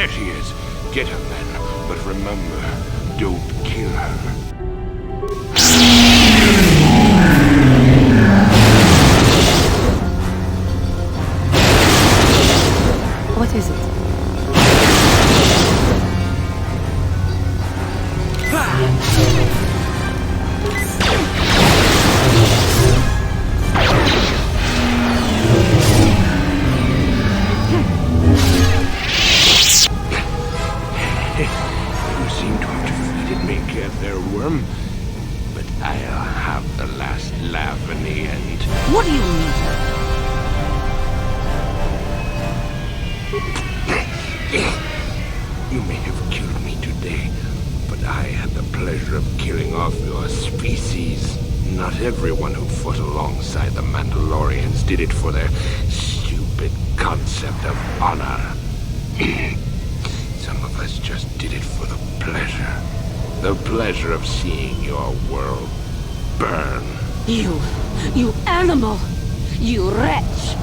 There she is. Get her, men. But remember, don't kill her. What is it? You seem to have defeated me, KotOR worm. But I'll have the last laugh in the end. What do you mean? You may have killed me today, but I had the pleasure of killing off your species. Not everyone who fought alongside the Mandalorians did it for their stupid concept of honor. Some of us just did it for the pleasure. The pleasure of seeing your world burn. You animal! You wretch!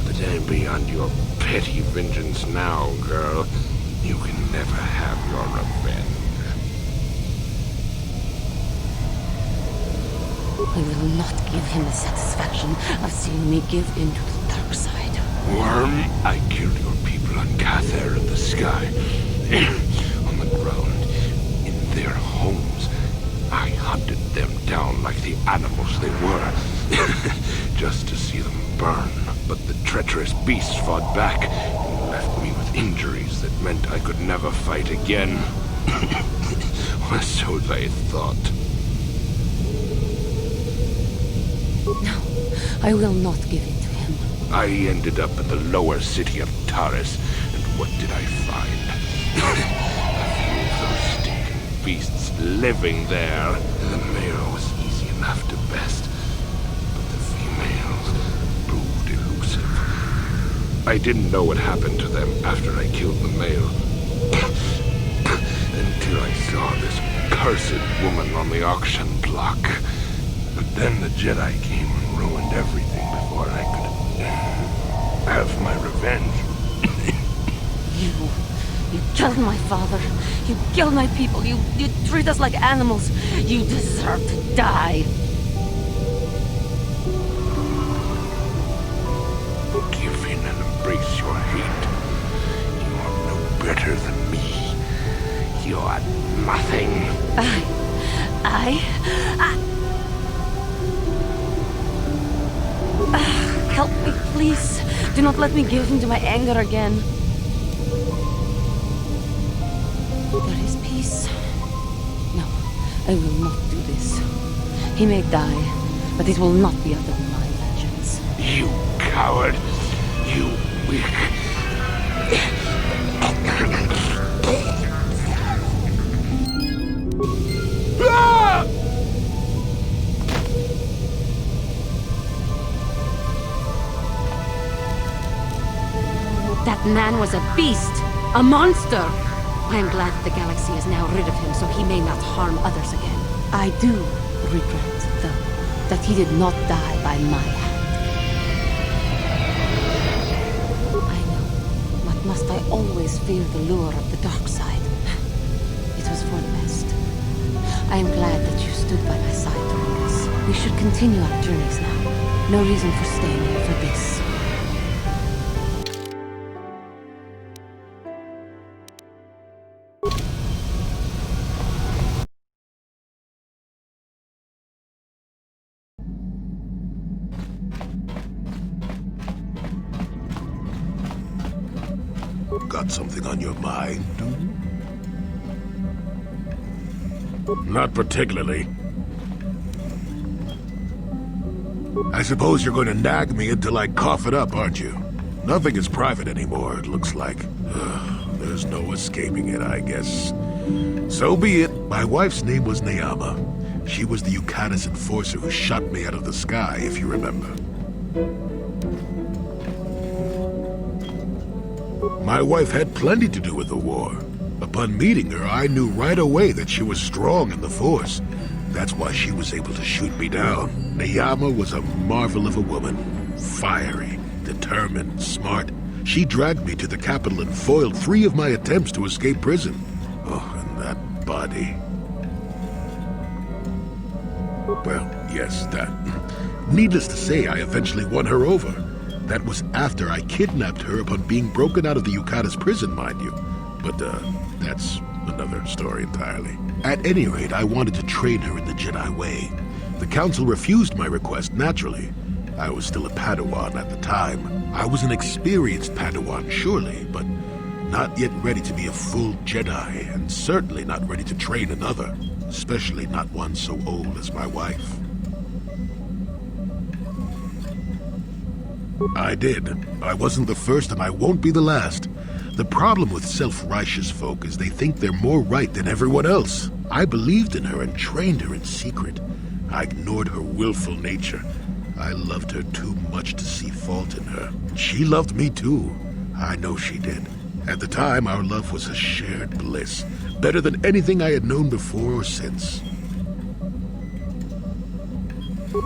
But I'm beyond your petty vengeance now, girl. You can never have your revenge. I will not give him the satisfaction of seeing me give in to the dark side. Worm, I killed your people on KotOR in the sky. On the ground. In their homes. I hunted them down like the animals they were. Just to see them burn. But the treacherous beasts fought back and left me with injuries that meant I could never fight again. Or so they thought. No, I will not give in to him. I ended up in the lower city of Taris, and what did I find? A few of those stinking beasts living there. The male was easy enough to best, but the females proved elusive. I didn't know what happened to them after I killed the male. Until I saw this cursed woman on the auction block. But then the Jedi came and ruined everything before I could have my revenge. You killed my father. You killed my people. You treat us like animals. You deserve to die. Give in and embrace your hate. You are no better than me. You are nothing. Help me, please. Do not let me give in to my anger again. There is peace. No, I will not do this. He may die, but it will not be out of my vengeance. You coward. You weak. Ah! That man was a beast, a monster. I am glad that the galaxy is now rid of him so he may not harm others again. I do regret, though, that he did not die by my hand. I know, but must I always fear the lure of the dark side? It was for the best. I am glad that you stood by my side during this. We should continue our journeys now. No reason for staying here for this. Got something on your mind, do you? Not particularly. I suppose you're going to nag me until I cough it up, aren't you? Nothing is private anymore, it looks like. There's no escaping it, I guess. So be it. My wife's name was Neyama. She was the Yukanis enforcer who shot me out of the sky, if you remember. My wife had plenty to do with the war. Upon meeting her, I knew right away that she was strong in the Force. That's why she was able to shoot me down. Neyama was a marvel of a woman. Fiery, determined, smart. She dragged me to the capital and foiled 3 of my attempts to escape prison. Oh, and that body. Well, yes, that. Needless to say, I eventually won her over. That was after I kidnapped her upon being broken out of the Yukata's prison, mind you. But, that's another story entirely. At any rate, I wanted to train her in the Jedi way. The Council refused my request, naturally. I was still a Padawan at the time. I was an experienced Padawan, surely, but not yet ready to be a full Jedi, and certainly not ready to train another, especially not one so old as my wife. I did. I wasn't the first, and I won't be the last. The problem with self-righteous folk is they think they're more right than everyone else. I believed in her and trained her in secret. I ignored her willful nature. I loved her too much to see fault in her. She loved me too. I know she did. At the time, our love was a shared bliss, better than anything I had known before or since.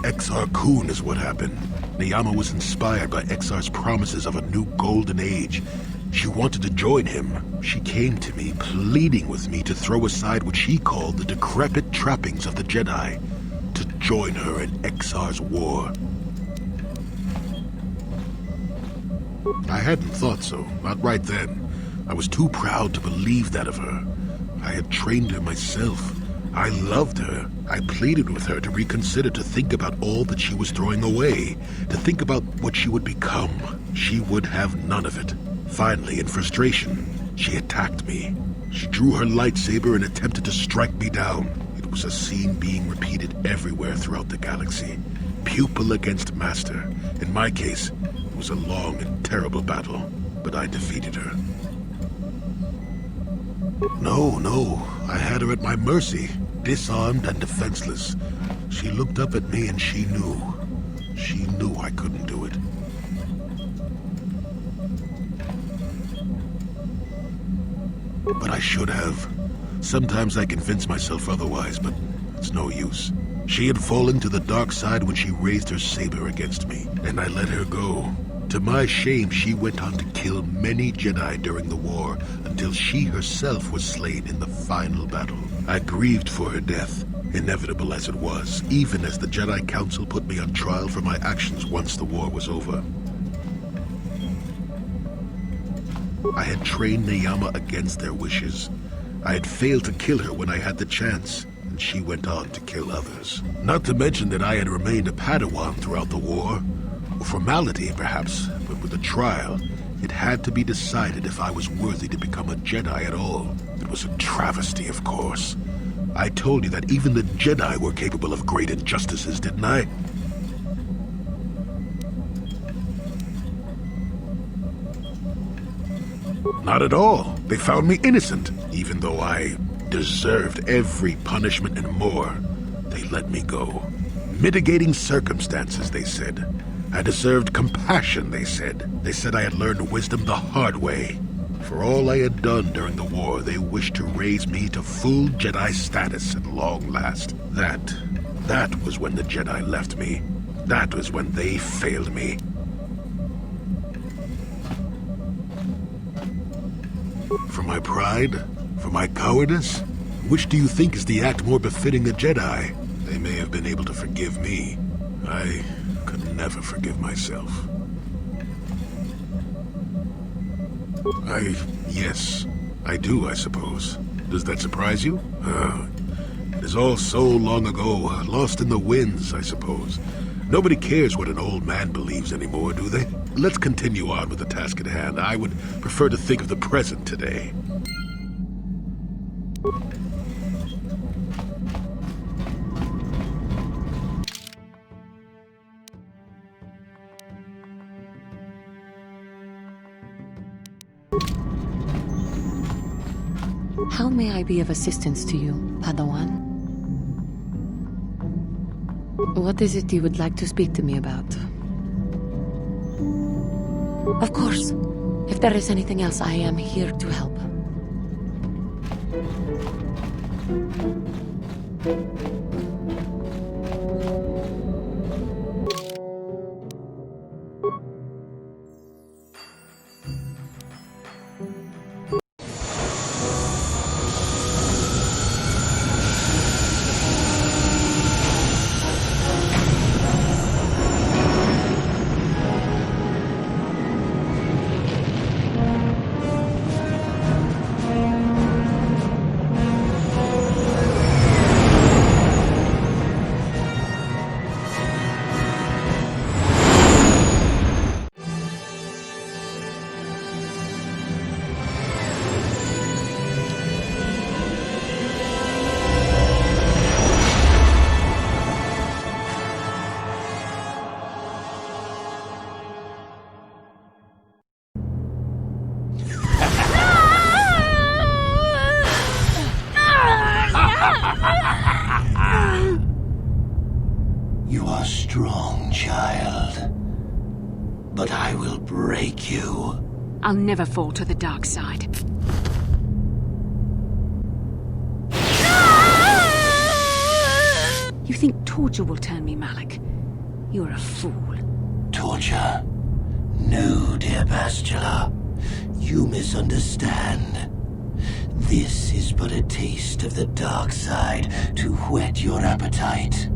XR Kun is what happened. Neyama was inspired by XR's promises of a new golden age. She wanted to join him. She came to me, pleading with me to throw aside what she called the decrepit trappings of the Jedi, to join her in XR's war. I hadn't thought so, not right then. I was too proud to believe that of her. I had trained her myself. I loved her. I pleaded with her to reconsider, to think about all that she was throwing away, to think about what she would become. She would have none of it. Finally, in frustration, she attacked me. She drew her lightsaber and attempted to strike me down. It was a scene being repeated everywhere throughout the galaxy. Pupil against master. In my case, it was a long and terrible battle, but I defeated her. No, I had her at my mercy, disarmed and defenseless. She looked up at me and she knew I couldn't do it. But I should have. Sometimes I convince myself otherwise, but it's no use. She had fallen to the dark side when she raised her saber against me, and I let her go. To my shame, she went on to kill many Jedi during the war, until she herself was slain in the final battle. I grieved for her death, inevitable as it was, even as the Jedi Council put me on trial for my actions once the war was over. I had trained Neyama against their wishes. I had failed to kill her when I had the chance, and she went on to kill others. Not to mention that I had remained a Padawan throughout the war. A formality, perhaps, but with a trial, it had to be decided if I was worthy to become a Jedi at all. It was a travesty, of course. I told you that even the Jedi were capable of great injustices, didn't I? Not at all. They found me innocent, even though I deserved every punishment and more. They let me go. Mitigating circumstances, they said. I deserved compassion, they said. They said I had learned wisdom the hard way. For all I had done during the war, they wished to raise me to full Jedi status at long last. That was when the Jedi left me. That was when they failed me. For my pride? For my cowardice? Which do you think is the act more befitting a Jedi? They may have been able to forgive me. I could never forgive myself. Yes, I do, I suppose. Does that surprise you? It is all so long ago, lost in the winds, I suppose. Nobody cares what an old man believes anymore, do they? Let's continue on with the task at hand. I would prefer to think of the present today. How may I be of assistance to you, Padawan? What is it you would like to speak to me about? Of course. If there is anything else, I am here to help. are strong, child. But I will break you. I'll never fall to the dark side. You think torture will turn me, Malik? You're a fool. Torture? No, dear Bastila. You misunderstand. This is but a taste of the dark side to whet your appetite.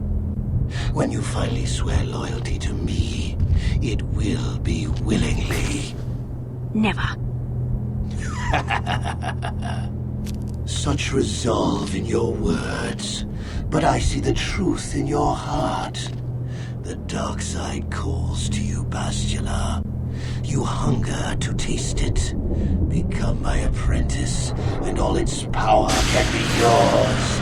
When you finally swear loyalty to me, it will be willingly. Never. Such resolve in your words, but I see the truth in your heart. The dark side calls to you, Bastila. You hunger to taste it. Become my apprentice, and all its power can be yours.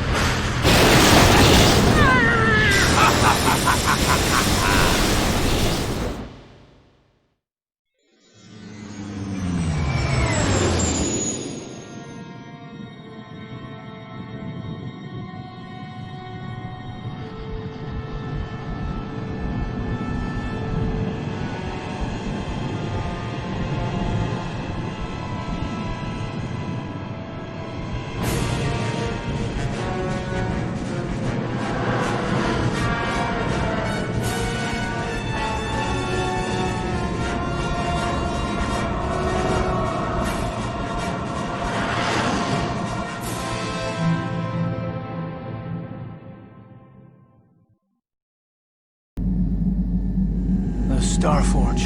Starforge.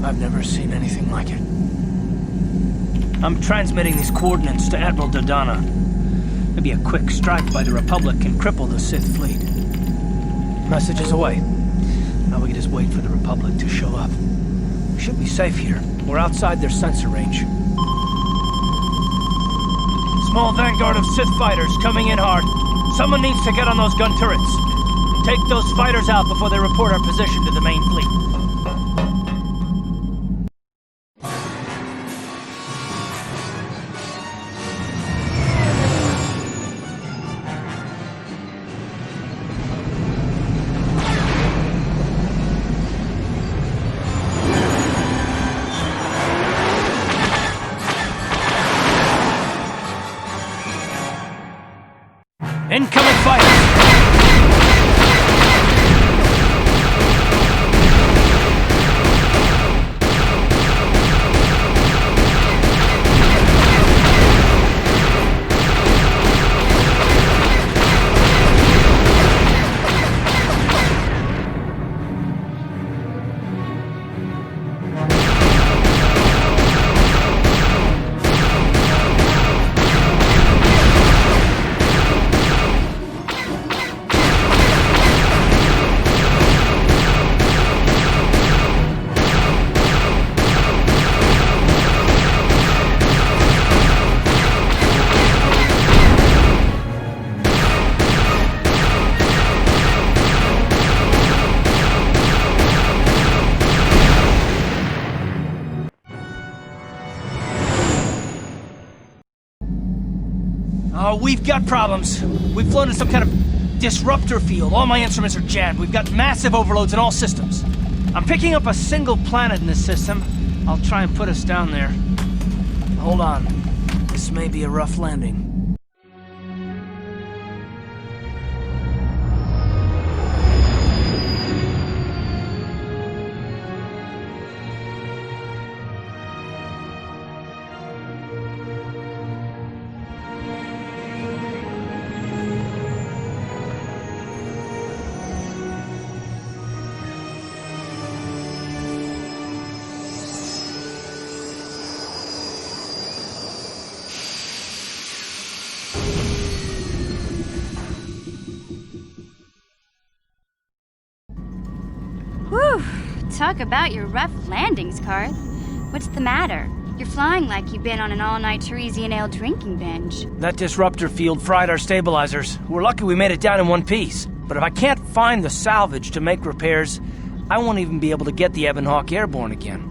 I've never seen anything like it. I'm transmitting these coordinates to Admiral Dodana. Maybe a quick strike by the Republic can cripple the Sith fleet. Message is away. Now we can just wait for the Republic to show up. We should be safe here. We're outside their sensor range. Small vanguard of Sith fighters coming in hard. Someone needs to get on those gun turrets. Take those fighters out before they report our position to the main fleet. Incoming fighters! We've got problems. We've flown in some kind of disruptor field. All my instruments are jammed. We've got massive overloads in all systems. I'm picking up a single planet in this system. I'll try and put us down there. Hold on. This may be a rough landing. Whew! Talk about your rough landings, Karth. What's the matter? You're flying like you've been on an all-night Teresian ale drinking binge. That disruptor field fried our stabilizers. We're lucky we made it down in one piece. But if I can't find the salvage to make repairs, I won't even be able to get the Ebon Hawk airborne again.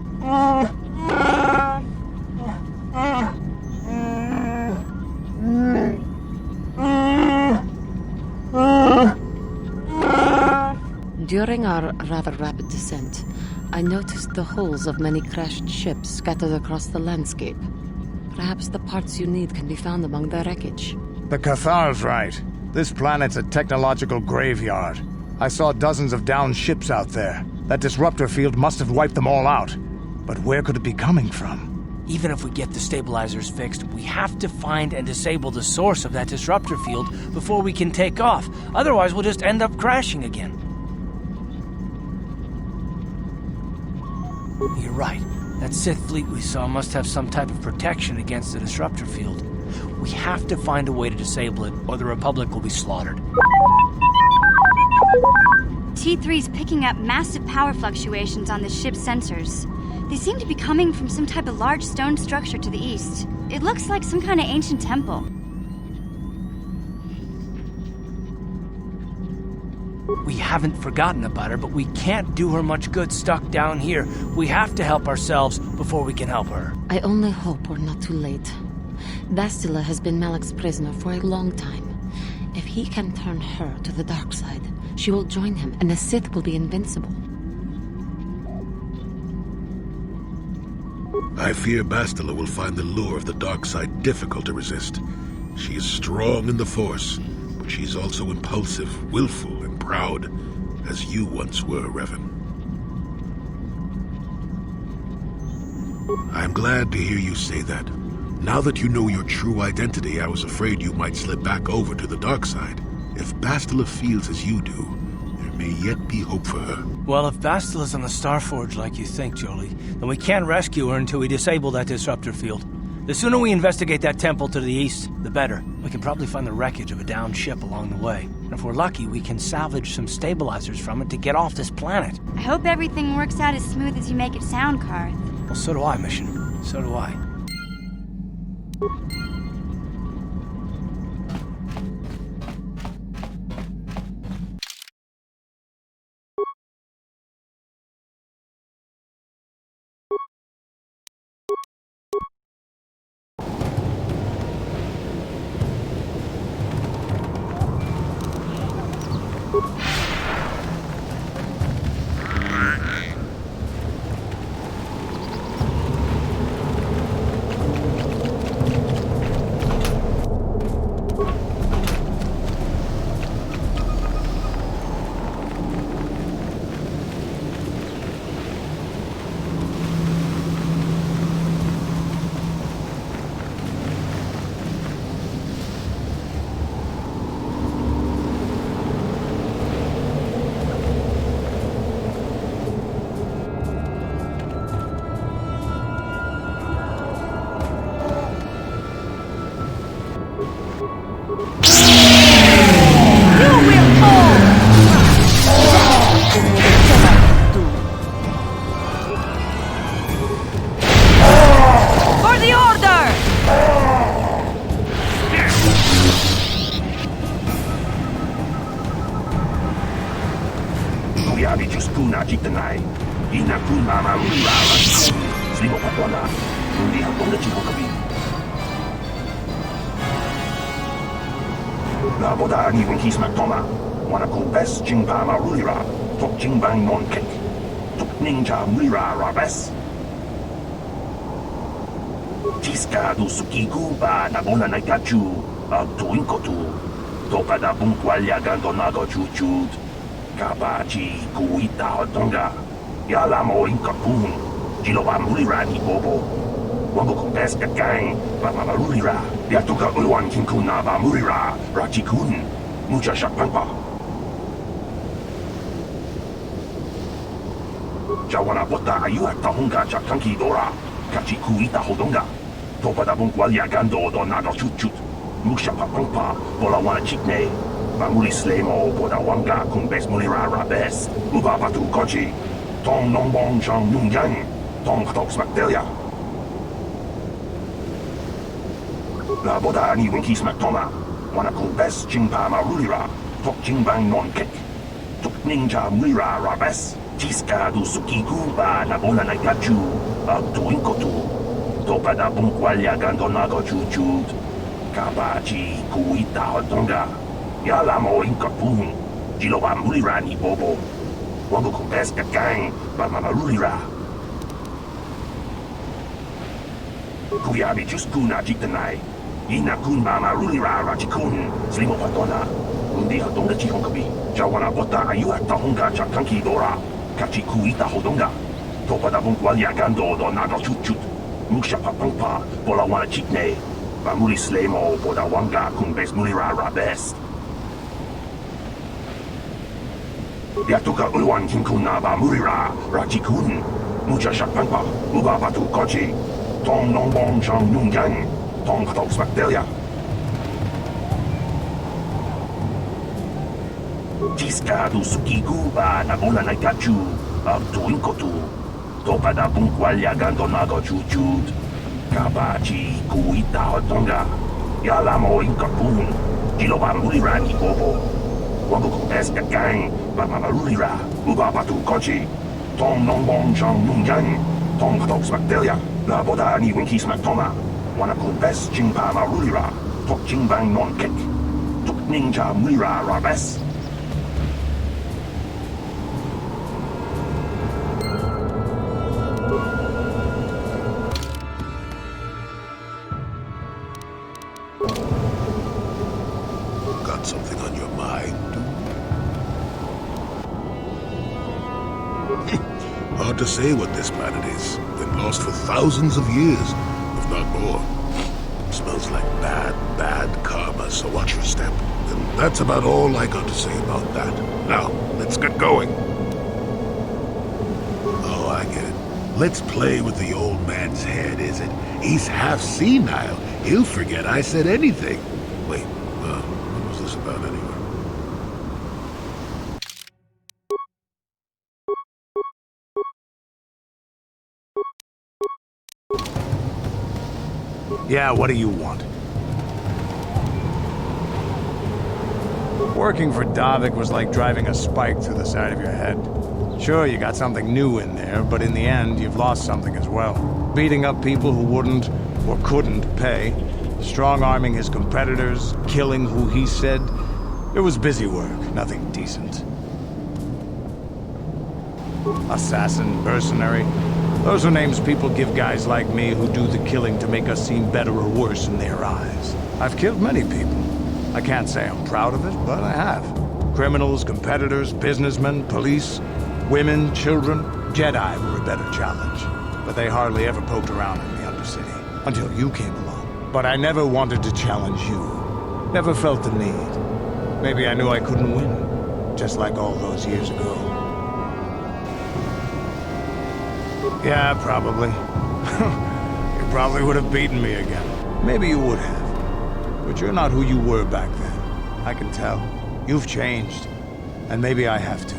During our rather rapid descent, I noticed the hulls of many crashed ships scattered across the landscape. Perhaps the parts you need can be found among the wreckage. The KotOR's right. This planet's a technological graveyard. I saw dozens of downed ships out there. That disruptor field must have wiped them all out. But where could it be coming from? Even if we get the stabilizers fixed, we have to find and disable the source of that disruptor field before we can take off. Otherwise, we'll just end up crashing again. You're right. That Sith fleet we saw must have some type of protection against the disruptor field. We have to find a way to disable it, or the Republic will be slaughtered. T3's picking up massive power fluctuations on the ship's sensors. They seem to be coming from some type of large stone structure to the east. It looks like some kind of ancient temple. We haven't forgotten about her, but we can't do her much good stuck down here. We have to help ourselves before we can help her. I only hope we're not too late. Bastila has been Malak's prisoner for a long time. If he can turn her to the dark side, she will join him, and the Sith will be invincible. I fear Bastila will find the lure of the dark side difficult to resist. She is strong in the Force, but she's also impulsive, willful, and proud, as you once were, Revan. I'm glad to hear you say that. Now that you know your true identity, I was afraid you might slip back over to the dark side. If Bastila feels as you do, there may yet be hope for her. Well, if Bastila's on the Starforge like you think, Jolie, then we can't rescue her until we disable that disruptor field. The sooner we investigate that temple to the east, the better. We can probably find the wreckage of a downed ship along the way. And if we're lucky, we can salvage some stabilizers from it to get off this planet. I hope everything works out as smooth as you make it sound, Karth. Well, so do I, Mission. So do I. Kabaji kuita hotonga. Yalamo inkapun. Jiloba mulira ni bobo. Wambo kumpeska gang. Baba marulira. Yatuka ulwan kinkuna ba mulira. Rachikun. Mucha shakpampa. Jawana bota ayuha tahunga chakanki dora. Kachi kuita hodonga. Topada bunkwalia gando do naga chuchut. Musha papampa. Bola wana chikne. Bamuli slemo boda wanga kumbes mulira rabes. Uba batu kochi. Tong nombong chang nungyang. Tong katoks makdelia. La boda ni winkis maktoma. Wana kumbes chingpa marulira. Tok chingbang non kek. Tok ninja mulira rabes. Tiska du sukiku ba na bola na gachu. Tuinkotu. Topada bunkwalia gando nago chuchut. Kabachi kuita hotonga. Yalamo inkapun. Jiloba mulira ni bobo. Wango kumbes gang, Bamamarulira. Kuyabi just kuna jitanai. Ina kun Bamamarulira Rachikun, Slimo Patona. Undi Hadonga Chihonkabi, Jawana Bota Ayuata Honga Chakanki Dora, Kachikuita Hodonga. Topada Bunkwalya Gando Donado Chuchut, Musha Papampa, Bolawana Chitne, Bamuli Slemo, Bodawanga Kumbes Mulira Rabest. Yatuka Ulwan Kinkuna Bamurira, Rachikun, Mucha Shapampa, Ubabatu Kochi, Tong Nongbong Chang Nungang, Tong Patok Spactelia. Jiska du Suki Guba, Nabona Nagachu, Abtuinkotu, Topada Bunkwalya Gandonago Chuchut, Kabachi Kuita Hotonga, Yalamo Inkapun, Kilobamurira Nikobo, Wabuku Eska Gang, Bamamarulira, Ubabatu Kochi, Tong Nongbong Chang Nungang, Tong Patok Spactelia, Laboda Niwinki Smaktoma, Wanakun Bes Jingpa Marulira, Tok Jingbang Non Kek, Tuk Ninja Mulira Rabes. Got something on your mind? Hard to say what this planet is. Been lost for thousands of years, if not more. Smells like bad, bad karma, so watch your step. And that's about all I got to say about that. Now, let's get going. Oh, I get it. Let's play with the old man's head, is it? He's half senile. He'll forget I said anything. Wait, what was this about anyway? Yeah, what do you want? Working for Davik was like driving a spike through the side of your head. Sure, you got something new in there, but in the end, you've lost something as well. Beating up people who wouldn't or couldn't pay, strong-arming his competitors, killing who he said. It was busy work, nothing decent. Assassin, mercenary. Those are names people give guys like me who do the killing to make us seem better or worse in their eyes. I've killed many people. I can't say I'm proud of it, but I have. Criminals, competitors, businessmen, police, women, children. Jedi were a better challenge, but they hardly ever poked around in the Undercity, until you came along. But I never wanted to challenge you. Never felt the need. Maybe I knew I couldn't win, just like all those years ago. Yeah, probably. You probably would have beaten me again. Maybe you would have. But you're not who you were back then. I can tell. You've changed. And maybe I have to.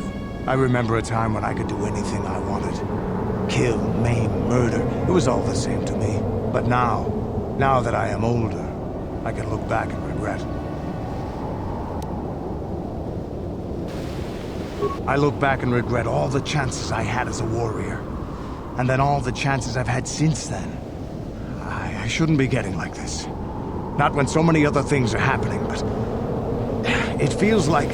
I remember a time when I could do anything I wanted. Kill, maim, murder. It was all the same to me. But now that I am older, I can look back and regret. I look back and regret all the chances I had as a warrior. And then all the chances I've had since then. I shouldn't be getting like this. Not when so many other things are happening, but... It feels like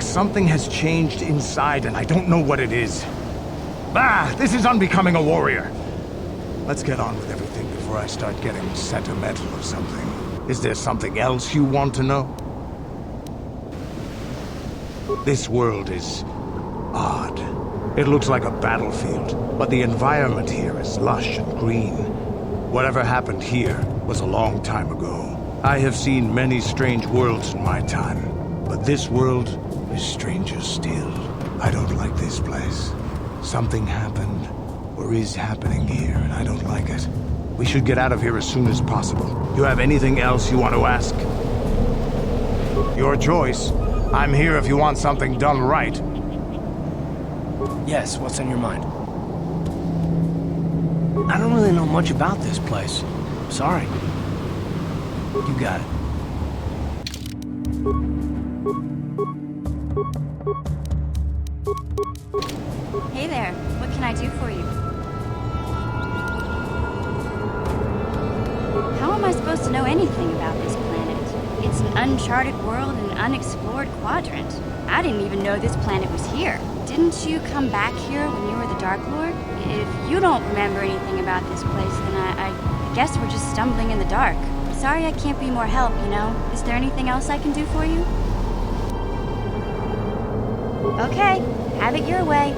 something has changed inside and I don't know what it is. This is unbecoming a warrior. Let's get on with everything before I start getting sentimental or something. Is there something else you want to know? This world is odd. It looks like a battlefield, but the environment here is lush and green. Whatever happened here was a long time ago. I have seen many strange worlds in my time, but this world is stranger still. I don't like this place. Something happened, or is happening here, and I don't like it. We should get out of here as soon as possible. You have anything else you want to ask? Your choice. I'm here if you want something done right. Yes, what's on your mind? I don't really know much about this place. Sorry. You got it. Hey there, what can I do for you? How am I supposed to know anything about this planet? It's an uncharted world in an unexplored quadrant. I didn't even know this planet was here. Didn't you come back here when you were the Dark Lord? If you don't remember anything about this place, then I guess we're just stumbling in the dark. Sorry I can't be more help, you know? Is there anything else I can do for you? Okay, have it your way.